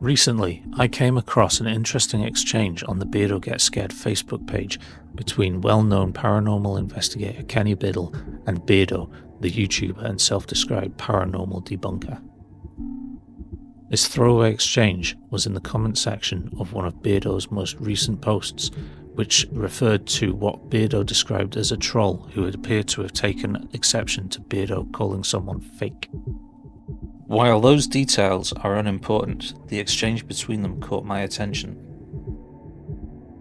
Recently, I came across an interesting exchange on the Beardo Get Scared Facebook page between well-known paranormal investigator Kenny Biddle and Beardo, the YouTuber and self-described paranormal debunker. This throwaway exchange was in the comment section of one of Beardo's most recent posts, which referred to what Beardo described as a troll who had appeared to have taken exception to Beardo calling someone fake. While those details are unimportant, the exchange between them caught my attention.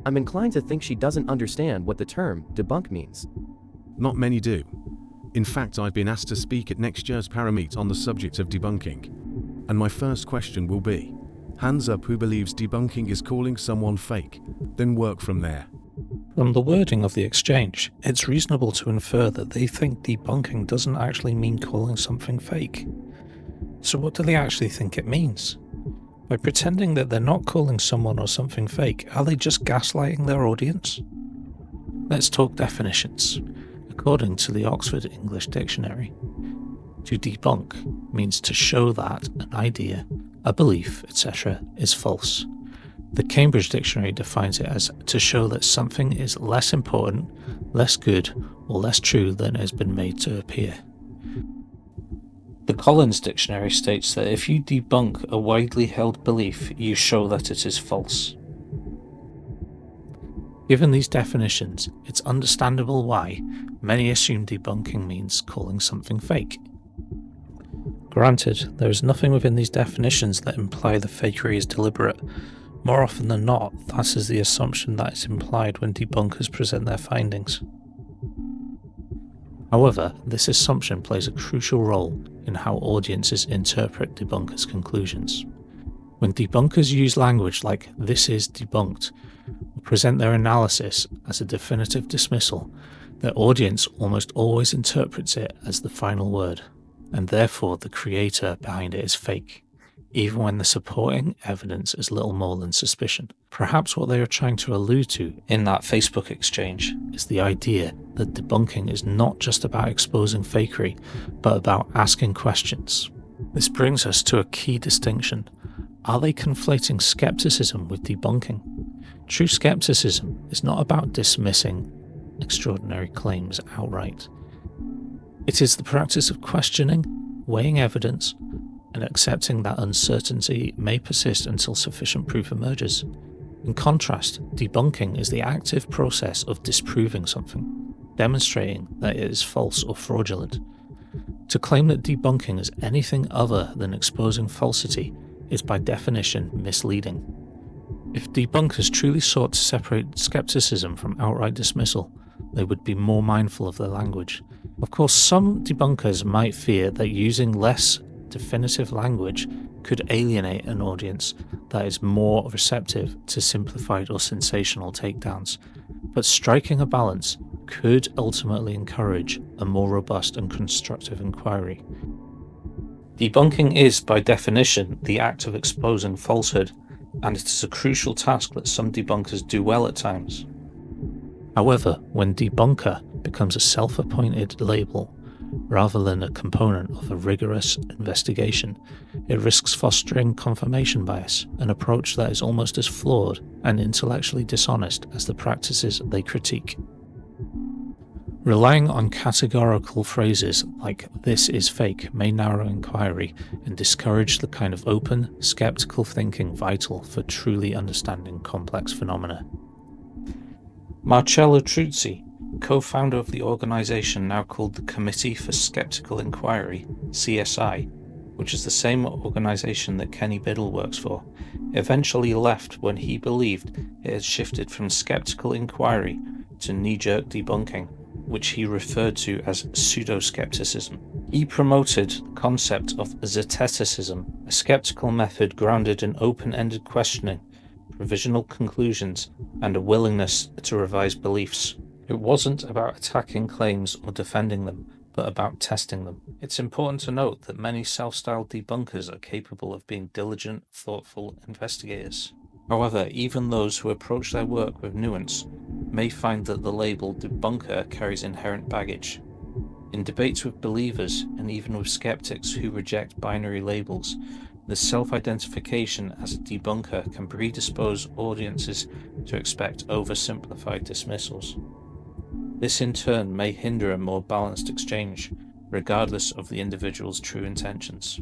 I'm inclined to think she doesn't understand what the term debunk means. Not many do. In fact, I've been asked to speak at next year's Parameet on the subject of debunking. And my first question will be, hands up who believes debunking is calling someone fake, then work from there. From the wording of the exchange, it's reasonable to infer that they think debunking doesn't actually mean calling something fake. So what do they actually think it means? By pretending that they're not calling someone or something fake, are they just gaslighting their audience? Let's talk definitions. According to the Oxford English Dictionary, to debunk means to show that an idea, a belief, etc. is false. The Cambridge Dictionary defines it as to show that something is less important, less good, or less true than it has been made to appear. The Collins Dictionary states that if you debunk a widely held belief, you show that it is false. Given these definitions, it's understandable why many assume debunking means calling something fake. Granted, there is nothing within these definitions that imply the fakery is deliberate. More often than not, that is the assumption that is implied when debunkers present their findings. However, this assumption plays a crucial role in how audiences interpret debunkers' conclusions. When debunkers use language like "this is debunked," or present their analysis as a definitive dismissal, their audience almost always interprets it as the final word, and therefore the creator behind it is fake, even when the supporting evidence is little more than suspicion. Perhaps what they are trying to allude to in that Facebook exchange is the idea that debunking is not just about exposing fakery, but about asking questions. This brings us to a key distinction. Are they conflating skepticism with debunking? True skepticism is not about dismissing extraordinary claims outright. It is the practice of questioning, weighing evidence, and accepting that uncertainty may persist until sufficient proof emerges. In contrast, debunking is the active process of disproving something, demonstrating that it is false or fraudulent. To claim that debunking is anything other than exposing falsity is by definition misleading. If debunkers truly sought to separate skepticism from outright dismissal, they would be more mindful of their language. Of course, some debunkers might fear that using less definitive language could alienate an audience that is more receptive to simplified or sensational takedowns, but striking a balance could ultimately encourage a more robust and constructive inquiry. Debunking is, by definition, the act of exposing falsehood, and it is a crucial task that some debunkers do well at times. However, when debunker becomes a self-appointed label, rather than a component of a rigorous investigation, it risks fostering confirmation bias, an approach that is almost as flawed and intellectually dishonest as the practices they critique. Relying on categorical phrases like "this is fake" may narrow inquiry and discourage the kind of open, skeptical thinking vital for truly understanding complex phenomena. Marcello Truzzi, co-founder of the organisation now called the Committee for Skeptical Inquiry, CSI, which is the same organisation that Kenny Biddle works for, eventually left when he believed it had shifted from skeptical inquiry to knee-jerk debunking, which he referred to as pseudoskepticism. He promoted the concept of Zeteticism, a skeptical method grounded in open-ended questioning, provisional conclusions, and a willingness to revise beliefs. It wasn't about attacking claims or defending them, but about testing them. It's important to note that many self-styled debunkers are capable of being diligent, thoughtful investigators. However, even those who approach their work with nuance may find that the label debunker carries inherent baggage. In debates with believers, and even with skeptics who reject binary labels, The self-identification as a debunker can predispose audiences to expect oversimplified dismissals. This in turn may hinder a more balanced exchange, regardless of the individual's true intentions.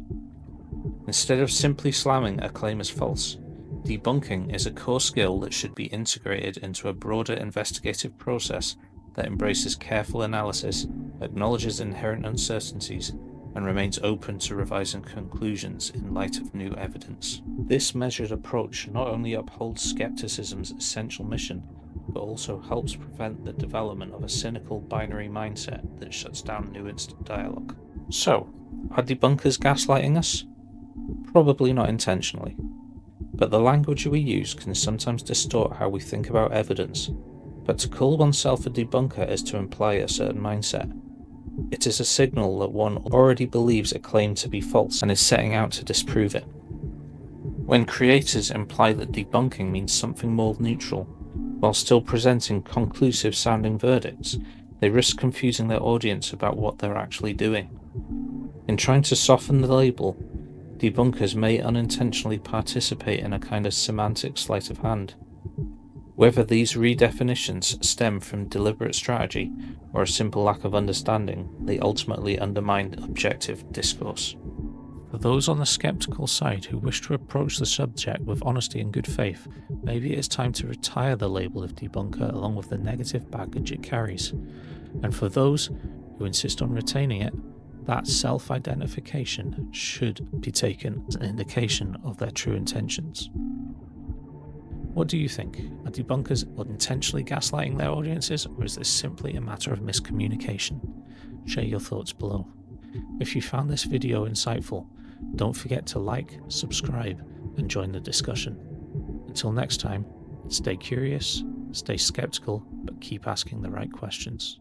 Instead of simply slamming a claim as false, debunking is a core skill that should be integrated into a broader investigative process that embraces careful analysis, acknowledges inherent uncertainties, and remains open to revising conclusions in light of new evidence. This measured approach not only upholds skepticism's essential mission, but also helps prevent the development of a cynical binary mindset that shuts down nuanced dialogue. So, are debunkers gaslighting us? Probably not intentionally, but the language we use can sometimes distort how we think about evidence. But to call oneself a debunker is to imply a certain mindset. It is a signal that one already believes a claim to be false and is setting out to disprove it. When creators imply that debunking means something more neutral, while still presenting conclusive sounding verdicts, they risk confusing their audience about what they're actually doing. In trying to soften the label, debunkers may unintentionally participate in a kind of semantic sleight of hand. Whether these redefinitions stem from deliberate strategy or a simple lack of understanding, they ultimately undermine objective discourse. For those on the skeptical side who wish to approach the subject with honesty and good faith, maybe it is time to retire the label of debunker along with the negative baggage it carries. And for those who insist on retaining it, that self-identification should be taken as an indication of their true intentions. What do you think? Are debunkers intentionally gaslighting their audiences, or is this simply a matter of miscommunication? Share your thoughts below. If you found this video insightful, don't forget to like, subscribe, and join the discussion. Until next time, stay curious, stay skeptical, but keep asking the right questions.